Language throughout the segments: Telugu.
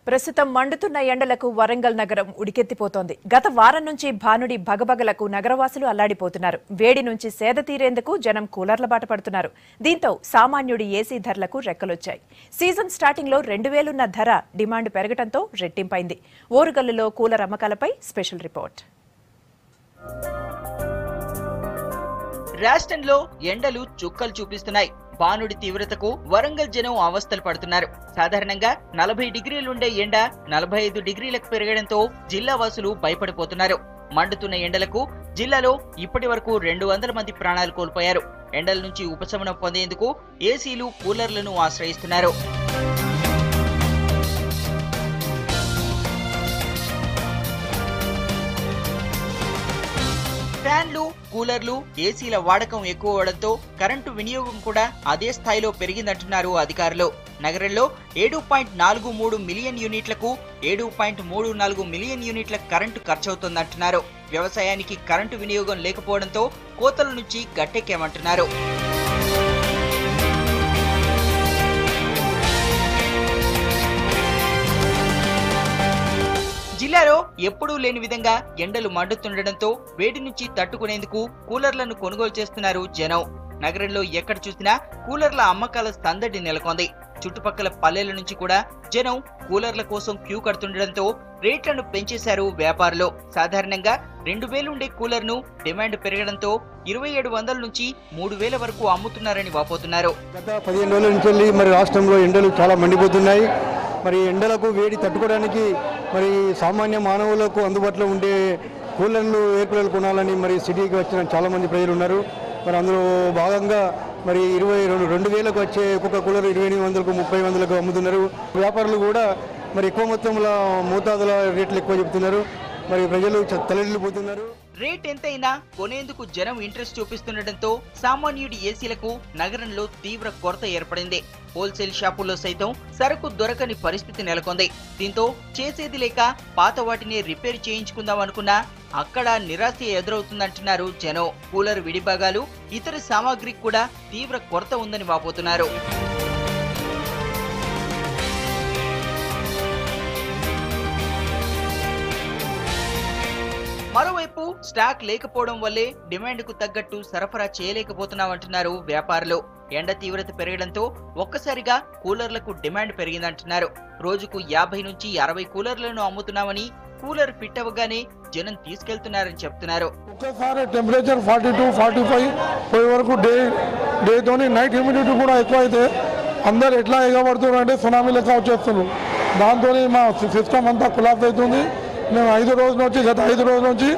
ప్రస్తుతం మండుతున్న ఎండలకు వరంగల్ నగరం ఉడికెత్తిపోతోంది. గత వారం నుంచి భానుడి భగభగలకు నగరవాసులు అల్లాడిపోతున్నారు. వేడి నుంచి సేద తీరేందుకు జనం కూలర్ల బాట పడుతున్నారు. దీంతో సామాన్యుడి ఏసీ ధరలకు రెక్కలొచ్చాయి. సీజన్ స్టార్టింగ్ లో 2000 ఉన్న ధర డిమాండ్ పెరగడంతో రెట్టింపైంది. ఓరుగల్లులో కూలర్ అమ్మకాలపై స్పెషల్ రిపోర్ట్. రాష్ట్రంలో ఎండలు చుక్కలు చూపిస్తున్నాయి. భానుడి తీవ్రతకు వరంగల్ జనం అవస్థలు పడుతున్నారు. సాధారణంగా 40 డిగ్రీలుండే ఎండ 45 డిగ్రీలకు పెరగడంతో జిల్లా వాసులు భయపడిపోతున్నారు. మండుతున్న ఎండలకు జిల్లాలో ఇప్పటి వరకు 200 మంది ప్రాణాలు కోల్పోయారు. ఎండల నుంచి ఉపశమనం పొందేందుకు ఏసీలు, కూలర్లను ఆశ్రయిస్తున్నారు. ఫ్యాన్లు, కూలర్లు, ఏసీల వాడకం ఎక్కువ అవడంతో కరెంటు వినియోగం కూడా అదే స్థాయిలో పెరిగిందంటున్నారు అధికారులు. నగరంలో 7.43 మిలియన్ యూనిట్లకు 7.34 మిలియన్ యూనిట్ల కరెంటు ఖర్చవుతోందంటున్నారు. వ్యవసాయానికి కరెంటు వినియోగం లేకపోవడంతో కోతల నుంచి గట్టెక్కామంటున్నారు. జిల్లాలో ఎప్పుడూ లేని విధంగా ఎండలు మండుతుండటంతో వేడి నుంచి తట్టుకునేందుకు కూలర్లను కొనుగోలు చేస్తున్నారు జనం. నగరంలో ఎక్కడ చూసినా కూలర్ల అమ్మకాల సందడి నెలకొంది. చుట్టుపక్కల పల్లెల నుంచి కూడా జనం కూలర్ల కోసం క్యూ కడుతుండటంతో రేట్లను పెంచేశారు వ్యాపారులు. సాధారణంగా 2000 ఉండే కూలర్ను డిమాండ్ పెరగడంతో 2700 నుంచి 3000 వరకు అమ్ముతున్నారని వాపోతున్నారు. గత 15 రోజుల నుంచి మరి రాష్ట్రంలో ఎండలు చాలా మండిపోతున్నాయి. మరి ఎండలకు వేడి తట్టుకోవడానికి మరి సామాన్య మానవులకు అందుబాటులో ఉండే కూలర్లు, ఎయిర్ కూలర్లు కొనాలని మరి సిటీకి వచ్చిన చాలామంది ప్రజలు ఉన్నారు. మరి అందులో భాగంగా మరి 2000కు వచ్చే ఒక్కొక్క కూలర్ 2800కు 30,000కు అమ్ముతున్నారు. వ్యాపారులు కూడా మరి ఎక్కువ మొత్తంలో మోతాదుల రేట్లు ఎక్కువ చెప్తున్నారు. మరి ప్రజలు తలడిల్లిపోతున్నారు. రేట్ ఎంతైనా కొనేందుకు జనం ఇంట్రెస్ట్ చూపిస్తుండటంతో సామాన్యుడి ఏసీలకు నగరంలో తీవ్ర కొరత ఏర్పడింది. హోల్సేల్ షాపుల్లో సైతం సరుకు దొరకని పరిస్థితి నెలకొంది. దీంతో చేసేది లేక పాత వాటిని రిపేర్ చేయించుకుందాం అనుకున్నా అక్కడ నిరాశ ఎదురవుతుందంటున్నారు జనం. కూలర్ విడిభాగాలు, ఇతర సామాగ్రికి కూడా తీవ్ర కొరత ఉందని వాపోతున్నారు. మరోవైపు స్టాక్ లేకపోవడం వల్లే డిమాండ్కు తగ్గట్టు సరఫరా చేయలేకపోతున్నామంటున్నారు వ్యాపారులు. ఎండ తీవ్రత పెరగడంతో ఒక్కసారిగా కూలర్లకు డిమాండ్ పెరిగిందంటున్నారు. రోజుకు 50 నుంచి 60 కూలర్లను అమ్ముతున్నామని, కూలర్ ఫిట్ అవ్వగానే జనం తీసుకెళ్తున్నారని చెప్తున్నారు. ఒక్కసారి టెంపరేచర్ 42-45 పోయే వరకు డేతోని నైట్ హ్యూమిడిటీ కూడా ఎక్కువ అయితే అందరు ఎట్లా ఎగబడుతున్నారు అంటే సునామీ లెక్క వచ్చేస్తున్నారు. దాంతో మా సిస్టమ్ అంతా కొలాప్స్ అవుతుంది. మేము గత 5 రోజుల నుంచి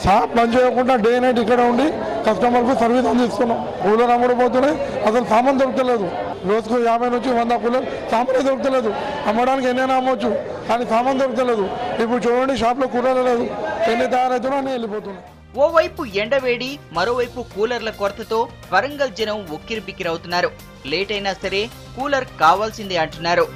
షాప్ బంద్ చేయకుండా డే నైట్ ఇక్కడ ఉండి కస్టమర్కు సర్వీస్ అందిస్తున్నాం. కూలర్ అమ్ముడుపోతున్నాయి, అసలు సామాన్ దొరకలేదు. రోజుకు 50 నుంచి 100 కూలర్ సామానే దొరకలేదు. అమ్మడానికి ఎన్నైనా అమ్మొచ్చు, కానీ సామాన్ దొరకలేదు. ఇప్పుడు చూడండి, షాప్లో కూలర్ లేదు, ఎన్ని తయారవుతున్నా అన్నీ వెళ్ళిపోతున్నాయి. ఓవైపు ఎండవేడి, మరోవైపు కూలర్ల కొరతతో వరంగల్ జనం ఉక్కిరిబిక్కిరవుతున్నారు. లేట్ అయినా సరే కూలర్ కావాల్సిందే అంటున్నారు.